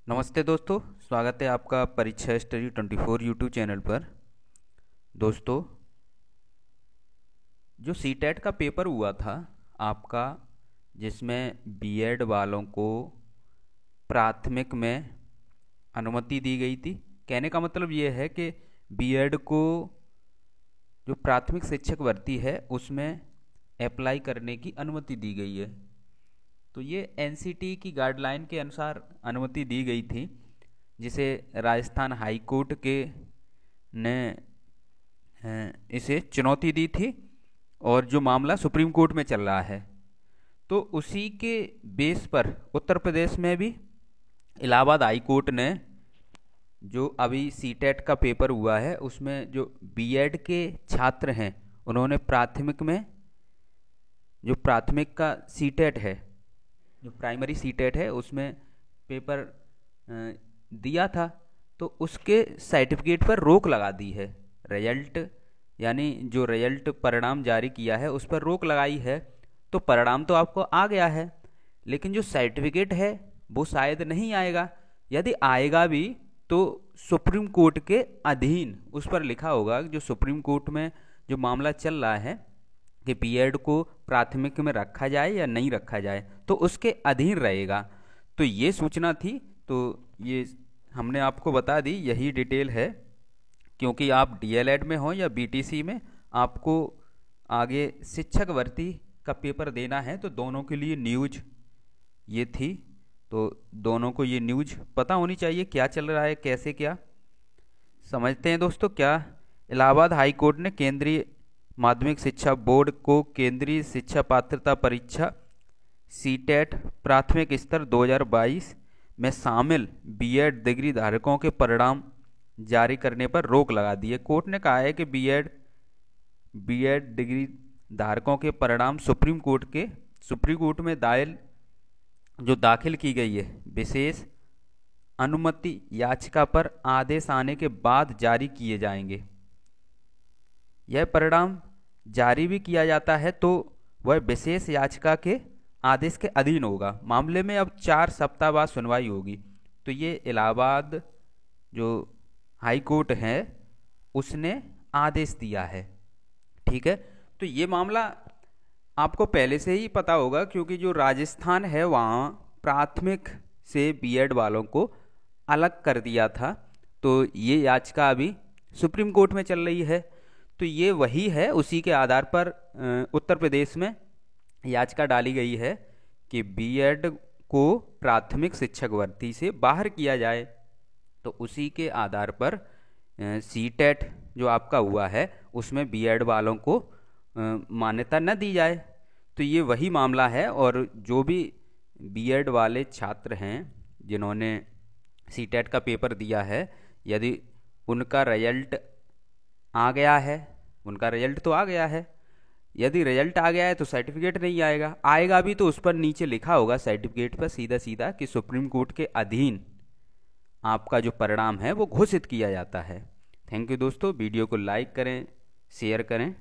नमस्ते दोस्तों, स्वागत है आपका परीक्षा स्टडी 24 यूट्यूब चैनल पर। दोस्तों, जो सीटेट का पेपर हुआ था आपका, जिसमें बीएड वालों को प्राथमिक में अनुमति दी गई थी। कहने का मतलब ये है कि बीएड को जो प्राथमिक शिक्षक भर्ती है उसमें अप्लाई करने की अनुमति दी गई है। तो ये एनसीटी की गाइडलाइन के अनुसार अनुमति दी गई थी, जिसे राजस्थान हाई कोर्ट के ने इसे चुनौती दी थी और जो मामला सुप्रीम कोर्ट में चल रहा है, तो उसी के बेस पर उत्तर प्रदेश में भी इलाहाबाद हाई कोर्ट ने जो अभी सीटेट का पेपर हुआ है उसमें जो बीएड के छात्र हैं उन्होंने प्राथमिक में जो प्राथमिक का सीटेट है, जो प्राइमरी सीटेट है, उसमें पेपर दिया था, तो उसके सर्टिफिकेट पर रोक लगा दी है। रिजल्ट यानी जो रिजल्ट परिणाम जारी किया है उस पर रोक लगाई है। तो परिणाम तो आपको आ गया है, लेकिन जो सर्टिफिकेट है वो शायद नहीं आएगा। यदि आएगा भी तो सुप्रीम कोर्ट के अधीन उस पर लिखा होगा, जो सुप्रीम कोर्ट में जो मामला चल रहा है कि बीएड को प्राथमिक में रखा जाए या नहीं रखा जाए, तो उसके अधीन रहेगा। तो ये सूचना थी, तो ये हमने आपको बता दी, यही डिटेल है। क्योंकि आप डीएलएड में हो या बीटीसी में, आपको आगे शिक्षक भर्ती का पेपर देना है, तो दोनों के लिए न्यूज ये थी। तो दोनों को ये न्यूज पता होनी चाहिए क्या चल रहा है, कैसे क्या समझते हैं दोस्तों। क्या इलाहाबाद हाई कोर्ट ने केंद्रीय माध्यमिक शिक्षा बोर्ड को केंद्रीय शिक्षा पात्रता परीक्षा सीटेट प्राथमिक स्तर 2022 में शामिल बीएड डिग्री धारकों के परिणाम जारी करने पर रोक लगा दी है। कोर्ट ने कहा है कि बीएड डिग्री धारकों के परिणाम सुप्रीम कोर्ट में दाखिल की गई है विशेष अनुमति याचिका पर आदेश आने के बाद जारी किए जाएंगे। यह परिणाम जारी भी किया जाता है तो वह विशेष याचिका के आदेश के अधीन होगा। मामले में अब 4 सप्ताह बाद सुनवाई होगी। तो ये इलाहाबाद जो हाई कोर्ट है उसने आदेश दिया है, ठीक है। तो ये मामला आपको पहले से ही पता होगा, क्योंकि जो राजस्थान है वहाँ प्राथमिक से बीएड वालों को अलग कर दिया था। तो ये याचिका अभी सुप्रीम कोर्ट में चल रही है। तो ये वही है, उसी के आधार पर उत्तर प्रदेश में याचिका डाली गई है कि बीएड को प्राथमिक शिक्षक भर्ती से बाहर किया जाए। तो उसी के आधार पर सीटेट जो आपका हुआ है उसमें बीएड वालों को मान्यता न दी जाए। तो ये वही मामला है। और जो भी बीएड वाले छात्र हैं जिन्होंने सीटेट का पेपर दिया है, यदि उनका रिजल्ट आ गया है, उनका रिजल्ट तो आ गया है, यदि रिजल्ट आ गया है तो सर्टिफिकेट नहीं आएगा। आएगा भी तो उस पर नीचे लिखा होगा सर्टिफिकेट पर सीधा सीधा कि सुप्रीम कोर्ट के अधीन आपका जो परिणाम है वो घोषित किया जाता है। थैंक यू दोस्तों, वीडियो को लाइक करें, शेयर करें।